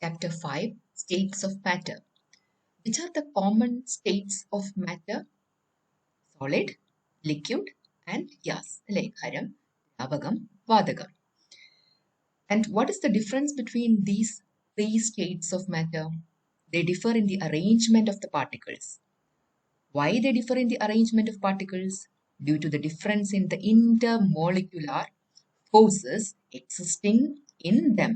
Chapter 5 States of Matter. Which are the common states of matter? Solid, liquid, and gas. Kharam, Ravagam, Vadagam. And what is the difference between these three states of matter? They differ in the arrangement of the particles. Why they differ in the arrangement of particles? Due to the difference in the intermolecular forces existing in them.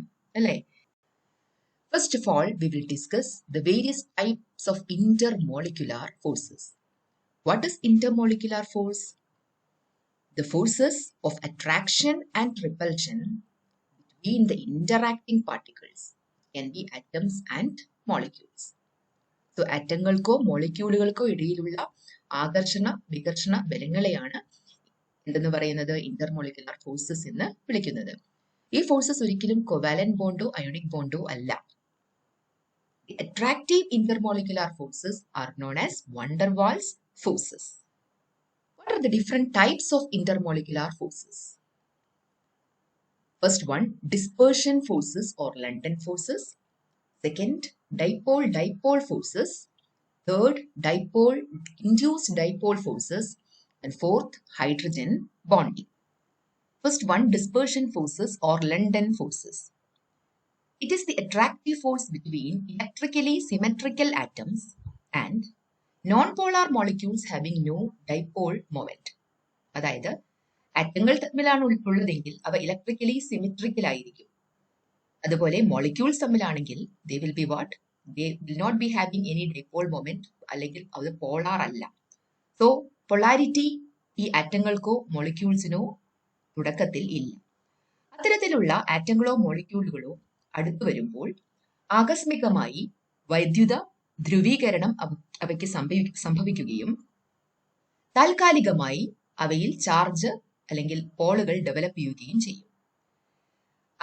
First of all, we will discuss the various types of intermolecular forces. What is intermolecular force? The forces of attraction and repulsion between the interacting particles can be atoms and molecules. So, ആറ്റങ്ങൾക്കോ മോളിക്യൂളുകൾക്കോ ഇടയിലുള്ള ആകർഷണ വികർഷണ ബലങ്ങളെയാണ് എന്തെന്ന് പറയുന്നത് intermolecular forces എന്ന് വിളിക്കുന്നത്. ഈ forces ഒരിക്കലും covalent ബോണ്ടോ ionic ബോണ്ടോ അല്ല. The attractive intermolecular forces are known as van der Waals forces. What are the different types of intermolecular forces? First one, dispersion forces or London forces. Second, dipole forces. Third, induced dipole forces. And fourth, hydrogen bonding. First one, dispersion forces or London forces. It is the attractive force between electrically symmetrical atoms and non-polar molecules having no dipole moment. അതായത് ആറ്റങ്ങൾ തമ്മിലാണ് ഉള്ളതെങ്കിൽ അവ electrically symmetrical ആയിരിക്കും. അതുപോലെ molecules തമ്മിലാണെങ്കിൽ they will be what? They will not be having any dipole moment, അല്ലെങ്കിൽ അത് polar അല്ല. സോ പൊളാരിറ്റി ഈ ആറ്റങ്ങൾക്കോ മോളിക്യൂൾസിനോ തുടക്കത്തിൽ ഇല്ല. അത്തരത്തിലുള്ള ആറ്റങ്ങളോ മോളിക്യൂളുകളോ അടുത്തു വരുമ്പോൾ ആകസ്മികമായി വൈദ്യുത ധ്രുവീകരണം അവയ്ക്ക് സംഭവിക്കുകയും താൽക്കാലികമായി അവയിൽ ചാർജ് അല്ലെങ്കിൽ പോളുകൾ ഡെവലപ്പ് ചെയ്യുകയും ചെയ്യും.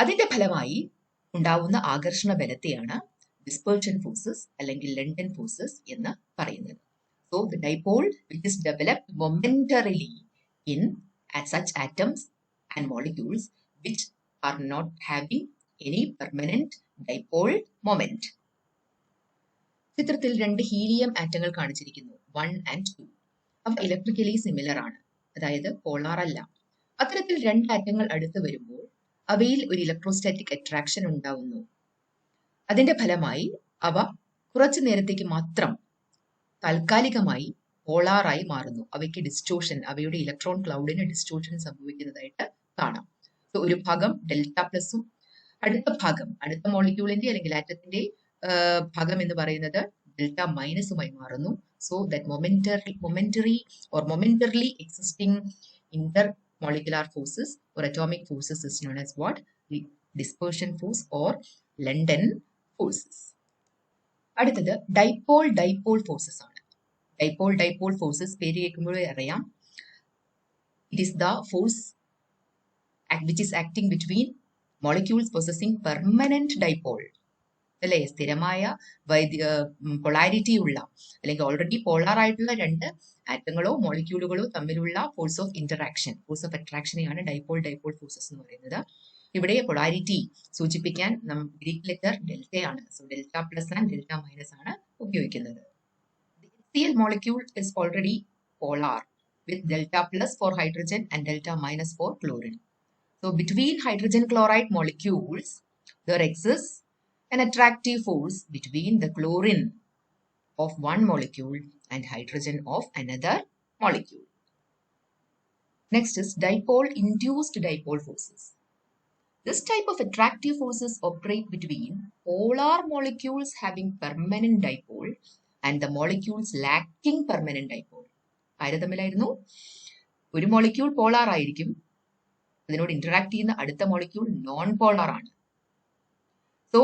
അതിന്റെ ഫലമായി ഉണ്ടാവുന്ന ആകർഷണ ബലത്തെയാണ് ഡിസ്പെർഷൻ ഫോഴ്സസ് അല്ലെങ്കിൽ ലണ്ടൻ ഫോഴ്സസ് എന്ന് പറയുന്നത്. So the dipole which is developed momentarily in such atoms and molecules which are not having any permanent dipole moment. ചിത്രത്തിൽ രണ്ട് ഹീലിയം ആറ്റങ്ങൾ കാണിച്ചിരിക്കുന്നു, 1 and 2. അവ ഇലക്ട്രിക്കലി സിമിലർ ആണ്, അതായത് പോളാർ അല്ല. അത്തരത്തിൽ രണ്ട് ആറ്റങ്ങൾ അടുത്ത് വരുമ്പോൾ അവയിൽ ഒരു ഇലക്ട്രോസ്റ്റാറ്റിക് അട്രാക്ഷൻ ഉണ്ടാവുന്നു. അതിന്റെ ഫലമായി അവ കുറച്ചു നേരത്തേക്ക് മാത്രം താൽക്കാലികമായി പോളാറായി മാറുന്നു. അവയ്ക്ക് ഡിസ്റ്റോഷൻ, അവയുടെ ഇലക്ട്രോൺ ക്ലൗഡിന് ഡിസ്റ്റോഷൻ സംഭവിക്കുന്നതായിട്ട് കാണാം. സോ ഒരു ഭാഗം ഡെൽറ്റ പ്ലസും അടുത്ത മോളിക്യൂളിന്റെ അല്ലെങ്കിൽ ആറ്റത്തിന്റെ ഭാഗം എന്ന് പറയുന്നത് ഡെൽറ്റ മൈനസുമായി മാറുന്നു. So that momentarily existing intermolecular forces or atomic forces is known as what? The dispersion force or London forces. അടുത്തത് dipole forces ആണ്. Dipole forces പേര് കേൾക്കുമ്പോഴേ അറിയാം. It is the force which is acting between molecules possessing permanent dipole. അല്ലെ, സ്ഥിരമായ polarity ഉള്ള അല്ലെങ്കിൽ already polar ആയിട്ടുള്ള രണ്ട് ആറ്റങ്ങളോ മോളിക്യൂളുകളോ തമ്മിലുള്ള ഫോഴ്സ് ഓഫ് അട്രാക്ഷനെയാണ് ഡൈപോൾ ഫോഴ്സസ് എന്ന് പറയുന്നത്. ഇവിടെ പൊളാരിറ്റി സൂചിപ്പിക്കാൻ ഗ്രീക്ക് ലെറ്റർ ഡെൽറ്റയാണ്. So delta plus and delta minus ആണ് ഉപയോഗിക്കുന്നത്. HCl molecule is already polar with delta plus for hydrogen and delta minus for chlorine. So between hydrogen chloride molecules, there exists an attractive force between the chlorine of one molecule and hydrogen of another molecule. Next is induced dipole forces. This type of attractive forces operate between polar molecules having permanent dipole and the molecules lacking permanent dipole. ആര് തമ്മിലായിരുന്നു? ഒരു molecule polar ആയിരിക്കും, അതിനോട് interact ചെയ്യുന്ന അടുത്ത molecule non polar ആണ്. So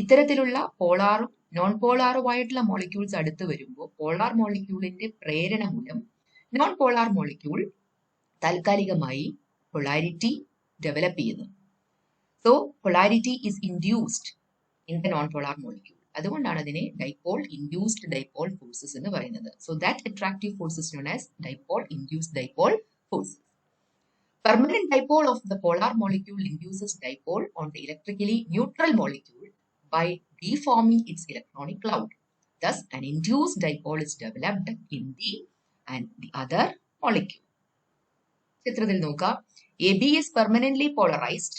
ഇത്തരത്തിലുള്ള പോളാറും non പോളാറുമായിട്ടുള്ള molecules അടുത്ത് വരുമ്പോൾ പോളാർ മോളിക്യൂളിന്റെ പ്രേരണ മൂലം നോൺ പോളാർ മോളിക്യൂൾ താൽക്കാലികമായി പൊളാരിറ്റി ഡെവലപ്പ് ചെയ്യുന്നു. So polarity is induced in the non polar molecule. അതുകൊണ്ടാണ് അതിനെ ഇൻഡ്യൂസ്ഡ് ഡൈപോൾ ഫോഴ്സസ് എന്ന് പറയുന്നത്. So that attractive force is known as induced dipole forces. Permanent dipole of the polar molecule induces dipole on the electrically neutral molecule by deforming its electronic cloud. Thus, an induced dipole is developed in the other molecule. ചിത്രത്തിൽ നോക്കാം, AB is permanently polarized.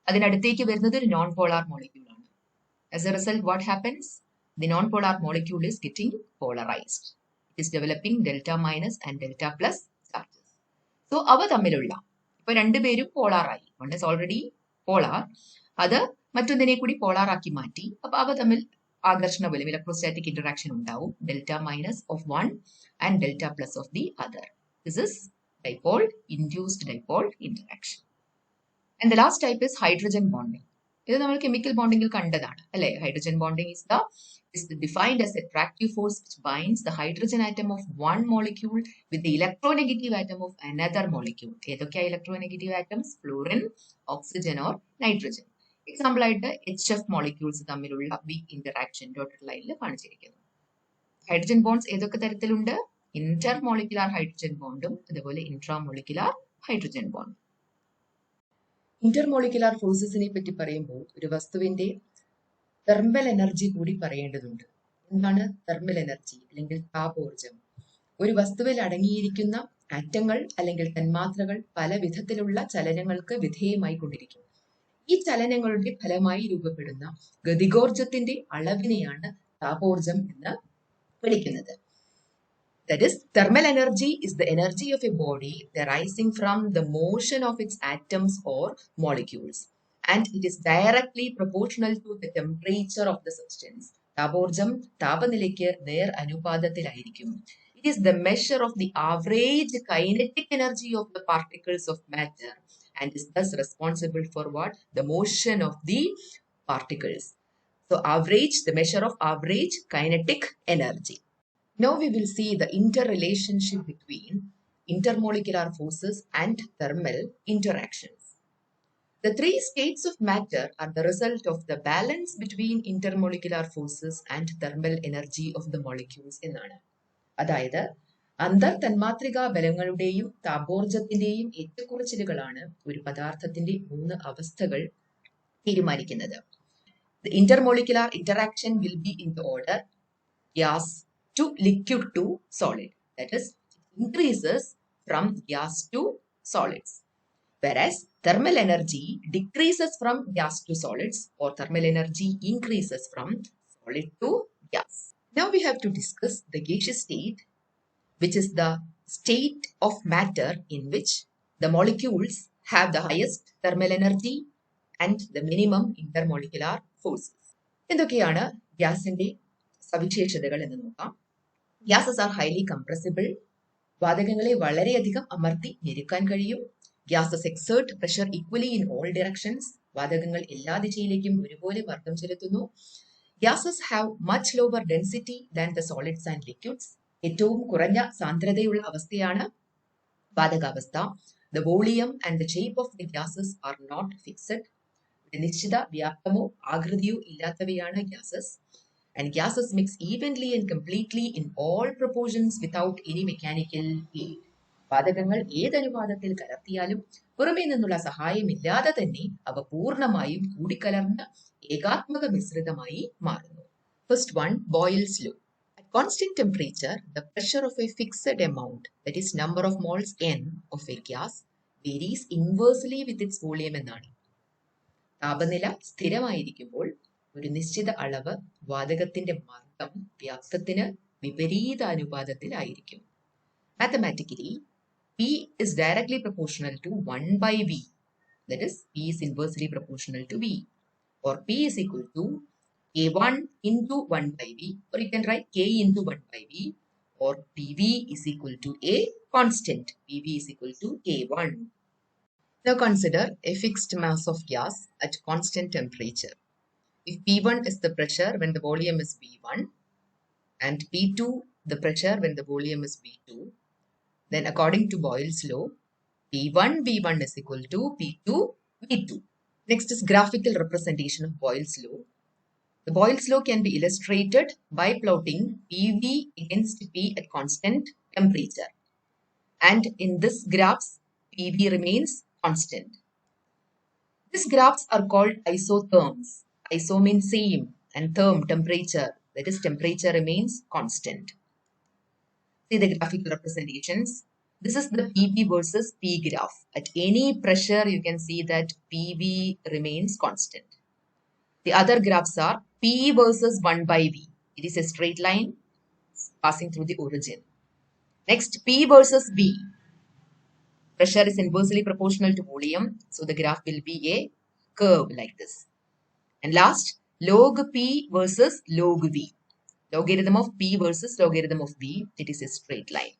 അതിനടുത്തേക്ക് വരുന്നത് ഒരു non polar molecule ആണ്. As a result, what happens? The non-polar molecule is getting polarized. It is developing delta minus and delta plus charges. So, അവ തമ്മിലുള്ള ഇപ്പൊ രണ്ടുപേരും polar ആയി. One is already polar. അത് മറ്റൊന്നിനെ കൂടി പോളാർ ആക്കി മാറ്റി. അപ്പൊ അവ തമ്മിൽ ആകർഷണ ബലം ഇലക്ട്രോസ്റ്റാറ്റിക് ഇന്ററാക്ഷൻ ഉണ്ടാവും. Delta minus of one and delta plus of the other. This is dipole induced dipole interaction. And the last type is hydrogen bonding. ഇത് നമ്മൾ കെമിക്കൽ ബോണ്ടിങ്ങിൽ കണ്ടതാണ് അല്ലെ. Hydrogen bonding is defined as attractive force which binds the hydrogen atom of one molecule with the electronegative atom of another molecule. ഏതൊക്കെയാ electronegative atoms? Fluorine, oxygen or nitrogen. Example ആയിട്ട് HF molecules തമ്മിലുള്ള weak interaction dotted ലൈനിൽ കാണിച്ചിരിക്കുന്നു. Hydrogen bonds ഏതൊക്കെ തരത്തിലുണ്ട്? Inter molecular hydrogen ബോണ്ടും അതുപോലെ intramolecular hydrogen ബോണ്ടും. Intermolecular ഫോഴ്സസിനെ പറ്റി പറയുമ്പോൾ ഒരു വസ്തുവിന്റെ തെർമൽ എനർജി കൂടി പറയേണ്ടതുണ്ട്. എന്താണ് തെർമൽ എനർജി അല്ലെങ്കിൽ താപോർജം? ഒരു വസ്തുവിൽ അടങ്ങിയിരിക്കുന്ന ആറ്റങ്ങൾ അല്ലെങ്കിൽ തന്മാത്രകൾ പല വിധത്തിലുള്ള ചലനങ്ങൾക്ക് വിധേയമായി കൊണ്ടിരിക്കും. ഈ ചലനങ്ങളുടെ ഫലമായി രൂപപ്പെടുന്ന ഗതികോർജത്തിന്റെ അളവിനെയാണ് താപോർജം എന്ന് വിളിക്കുന്നത്. That is, thermal energy is the energy of a body arising from the motion of its atoms or molecules, and it is directly proportional to the temperature of the substance. താപോർജം താപനിലയ്ക്ക് നേർ അനുപാതത്തിലായിരിക്കും. It is the measure of the average kinetic energy of the particles of matter and is thus responsible for what? The motion of the particles. So average, the measure of average kinetic energy. Now we will see the interrelationship between intermolecular forces and thermal interactions. The three states of matter are the result of the balance between intermolecular forces and thermal energy of the molecules എന്നാണ്. അതായത് അന്തർ തന്മാത്രിക ബലങ്ങളുടെയും താപോർജത്തിന്റെയും ഏറ്റക്കുറച്ചിലുകളാണ് ഒരു പദാർത്ഥത്തിന്റെ മൂന്ന് അവസ്ഥകൾ തീരുമാനിക്കുന്നത്. The intermolecular interaction will be in the order gas to liquid to solid. That is, it increases from gas to solids. Whereas thermal energy decreases from gas to solids, or thermal energy increases from solid to gas. Now we have to discuss the gaseous state, which is the state of matter in which the molecules have the highest thermal energy and the minimum intermolecular forces. എന്തൊക്കെയാണ് ഗ്യാസിന്റെ സവിശേഷതകൾ എന്ന് നോക്കാം. Gases are highly compressible. വാതകങ്ങളെ വളരെയധികം അമർത്തി ഞെരുക്കാൻ കഴിയും. Gases exert pressure equally in all directions. വാതകങ്ങൾ എല്ലാ ദിശയിലേക്കും ഒരുപോലെ മർദ്ദം ചെലുത്തുന്നു. Gases have much lower density than the solids and liquids. ഏറ്റവും കുറഞ്ഞ സാന്ദ്രതയുള്ള അവസ്ഥയാണ് വാതകാവസ്ഥ. The volume and the shape of the gases are not fixed. നിശ്ചിത വ്യാപ്തമോ ആകൃതിയോ ഇല്ലാത്തവയാണ് gases. And gases mix evenly and completely in all proportions without any mechanical aid. വാതകങ്ങൾ ഏതനുപാതത്തിൽ കലർത്തിയാലും പുറമേ നിന്നുള്ള സഹായമില്ലാതെ തന്നെ അവ പൂർണ്ണമായും കൂടിക്കലർന്ന് ഏകാത്മക മിശ്രിതമായി മാറുന്നു. First one, Boyle's law. At constant temperature, the pressure of a fixed amount, that is number of moles n of a gas, varies inversely with its volume എന്നാണ്. താപനില സ്ഥിരമായിരിക്കുമ്പോൾ ഒരു നിശ്ചിത അളവ് വാതകത്തിന്റെ മർദ്ദം വ്യാപ്തത്തിന് വിപരീത അനുപാതത്തിലായിരിക്കും. Mathematically, P is directly proportional to 1 by V. That is, P is inversely proportional to V. Or P is equal to K1 into 1 by V. Or you can write K into 1 by V. Or PV is equal to a constant. PV is equal to K1. Now consider a fixed mass of gas at constant temperature. If P1 is the pressure when the volume is V1 and P2 the pressure when the volume is V2, then according to Boyle's law, P1 V1 is equal to P2 V2. Next is graphical representation of Boyle's law. The Boyle's law can be illustrated by plotting PV against P at constant temperature. And in this graphs, PV remains constant. These graphs are called isotherms. Iso means same and term temperature, that is temperature remains constant. See the graphical representations. This is the PV versus P graph. At any pressure, you can see that PV remains constant. The other graphs are P versus 1 by V. It is a straight line passing through the origin. Next, P versus V. Pressure is inversely proportional to volume, so the graph will be a curve like this. And last, log P versus log V. Logarithm of P versus logarithm of V, it is a straight line.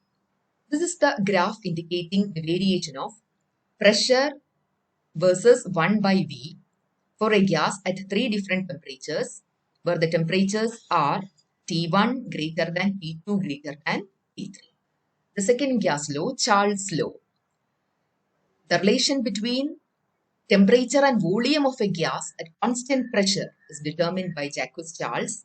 This is the graph indicating the variation of pressure versus 1 by V for a gas at 3 different temperatures, where the temperatures are T1 greater than T2 greater than T3. The second gas law, Charles' law. The relation between temperature and volume of a gas at constant pressure is determined by Jacques-Charles.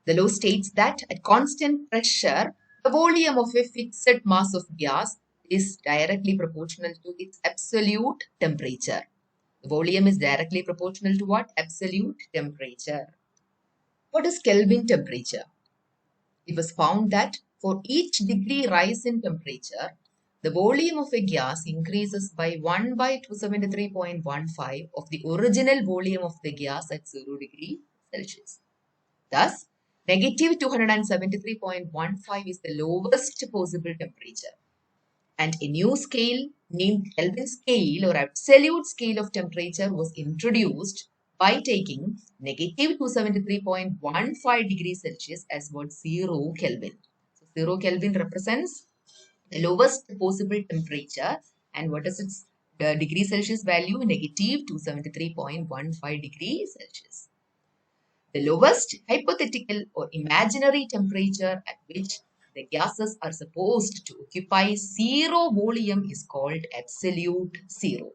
The law states that at constant pressure, the volume of a fixed mass of gas is directly proportional to its absolute temperature. The volume is directly proportional to what? Absolute temperature. What is Kelvin temperature? It was found that for each degree rise in temperature, the volume of a gas increases by 1 by 273.15 of the original volume of the gas at 0 degree Celsius. Thus, negative 273.15 is the lowest possible temperature. And a new scale named Kelvin scale or absolute scale of temperature was introduced by taking negative 273.15 degrees Celsius as what 0 Kelvin. So 0 Kelvin represents the lowest possible temperature, and what is its degree Celsius value? Negative 273.15 degrees Celsius. The lowest hypothetical or imaginary temperature at which the gases are supposed to occupy 0 volume is called absolute zero.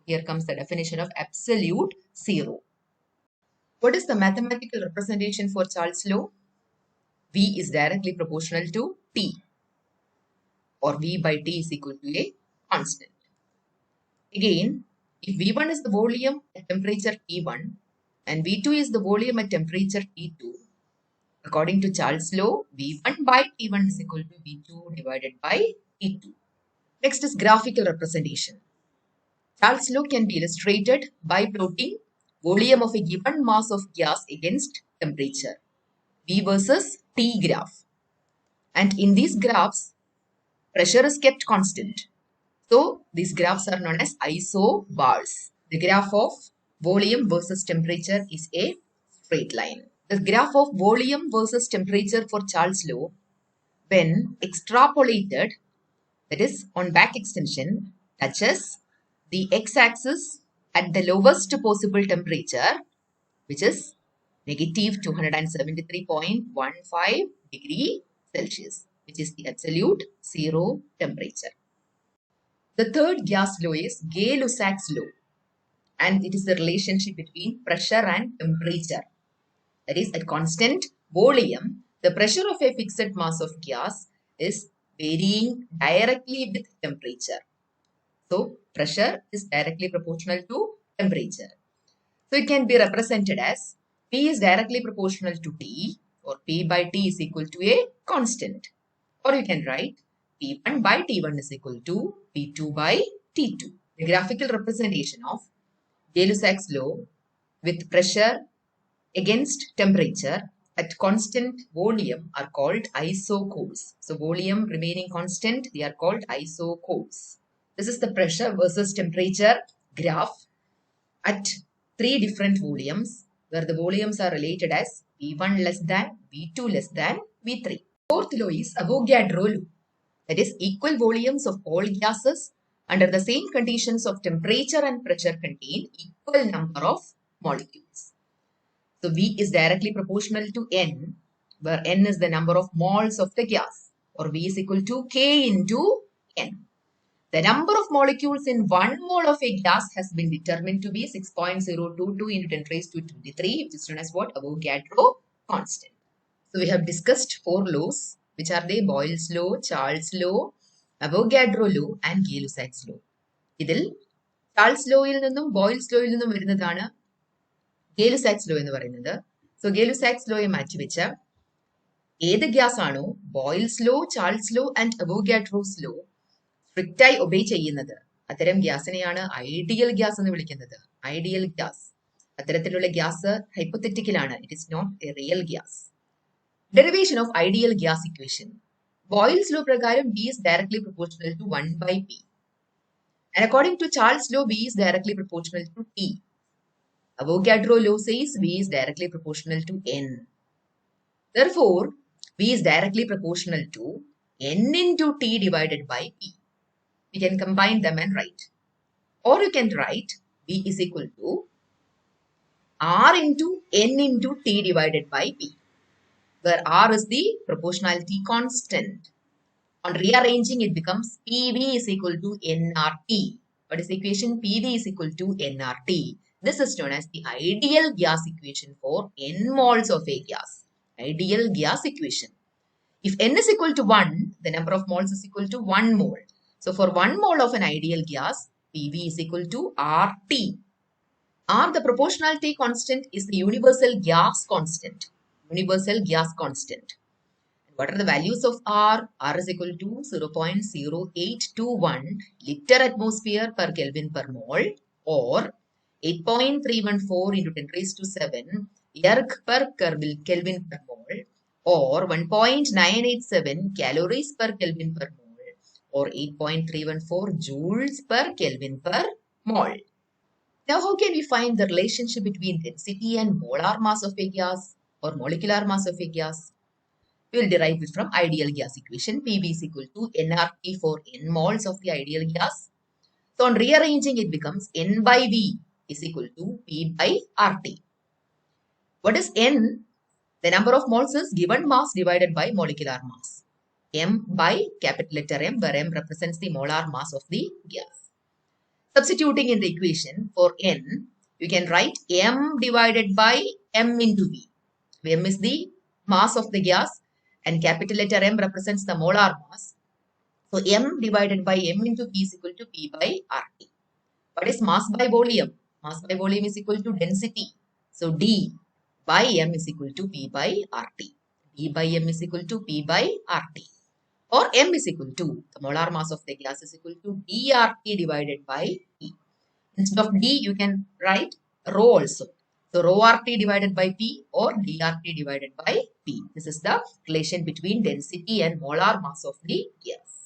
Here comes the definition of absolute zero. What is the mathematical representation for Charles' law? V is directly proportional to T, or V by T is equal to a constant. Again, if V1 is the volume at temperature T1 and V2 is the volume at temperature T2, according to Charles' law, V1 by T1 is equal to V2 divided by T2. Next is graphical representation. Charles' law can be illustrated by plotting volume of a given mass of gas against temperature, V versus T graph. And in these graphs, pressure is kept constant. So these graphs are known as isobars. The graph of volume versus temperature is a straight line. The graph of volume versus temperature for Charles' law, when extrapolated, that is on back extension, touches the x-axis at the lowest possible temperature, which is negative 273.15 degree Celsius, which is the absolute zero temperature. The third gas law is Gay-Lussac's law, and it is the relationship between pressure and temperature. That is, at constant volume, the pressure of a fixed mass of gas is varying directly with temperature. So, pressure is directly proportional to temperature. So, it can be represented as P is directly proportional to T, or P by T is equal to a constant. Or you can write P1 by T1 is equal to P2 by T2. The graphical representation of Gay-Lussac's law with pressure against temperature at constant volume are called isochores. So volume remaining constant, they are called isochores. This is the pressure versus temperature graph at 3 different volumes, where the volumes are related as V1 less than, V2 less than, V3. Fourth law is Avogadro law. That is, equal volumes of all gases under the same conditions of temperature and pressure contain equal number of molecules. So V is directly proportional to N, where N is the number of moles of the gas, or V is equal to K into N. The number of molecules in 1 mole of a gas has been determined to be 6.022 into 10 raised to 23, which is known as what? Avogadro constant. So we have discussed 4 laws, which are the Boyle's law, Charles' law, Avogadro law, and Gay-Lussac's law. ഇതിൽ Charles' law il നിന്നും Boyle's law il നിന്നും വരുന്നതാണ് Gay-Lussac's law എന്ന് പറയുന്നത്. So Gay-Lussac's ലോയെ മാറ്റിവെച്ച് ഏത് gas ആണോ Boyle's law, Charles law and Avogadro's law strict ആയി ഒബേ ചെയ്യുന്നത്, അത്തരം ഗ്യാസിനെയാണ് ഐഡിയൽ ഗ്യാസ് എന്ന് വിളിക്കുന്നത്. Ideal gas. അത്തരത്തിലുള്ള ഗ്യാസ് ഹൈപ്പോത്തറ്റിക്കൽ ആണ്. It is not a real gas. Derivation of ideal gas equation. Boyle's law പ്രകാരം B is directly proportional to 1 by P. And according to Charles' law, B is directly proportional to T. Avogadro law says B is directly proportional to N. Therefore, B is directly proportional to N into T divided by P. We can combine them and write. Or you can write B is equal to R into N into T divided by P, where R is the proportionality constant. On rearranging, it becomes PV is equal to nRT. What is the equation? PV is equal to nRT. This is known as the ideal gas equation for n moles of a gas. Ideal gas equation. If n is equal to 1, the number of moles is equal to 1 mole. So for 1 mole of an ideal gas, PV is equal to RT. R, the proportionality constant, is the universal gas constant. Universal gas constant. What are the values of R? R is equal to 0.0821 liter atmosphere per Kelvin per mole, or 8.314 into 10 raised to 7 erg per Kelvin per mole, or 1.987 calories per Kelvin per mole, or 8.314 joules per Kelvin per mole. Now, how can we find the relationship between density and molar mass of a gas or molecular mass of a gas? We will derive it from ideal gas equation. PV is equal to nRT for n moles of the ideal gas. So on rearranging, it becomes N by V is equal to P by RT. What is N? The number of moles is given mass divided by molecular mass. M by capital letter M, where M represents the molar mass of the gas. Substituting in the equation for N, you can write M divided by M into V. M is the mass of the gas and capital letter M represents the molar mass. So M divided by M into P is equal to P by RT. What is mass by volume? Mass by volume is equal to density. So D by M is equal to P by RT. D by M is equal to P by RT. Or M is equal to, the molar mass of the gas is equal to dRT divided by P. Instead of D, you can write rho also. So rho RT divided by P or dRT divided by P. This is the relation between density and molar mass of the gas.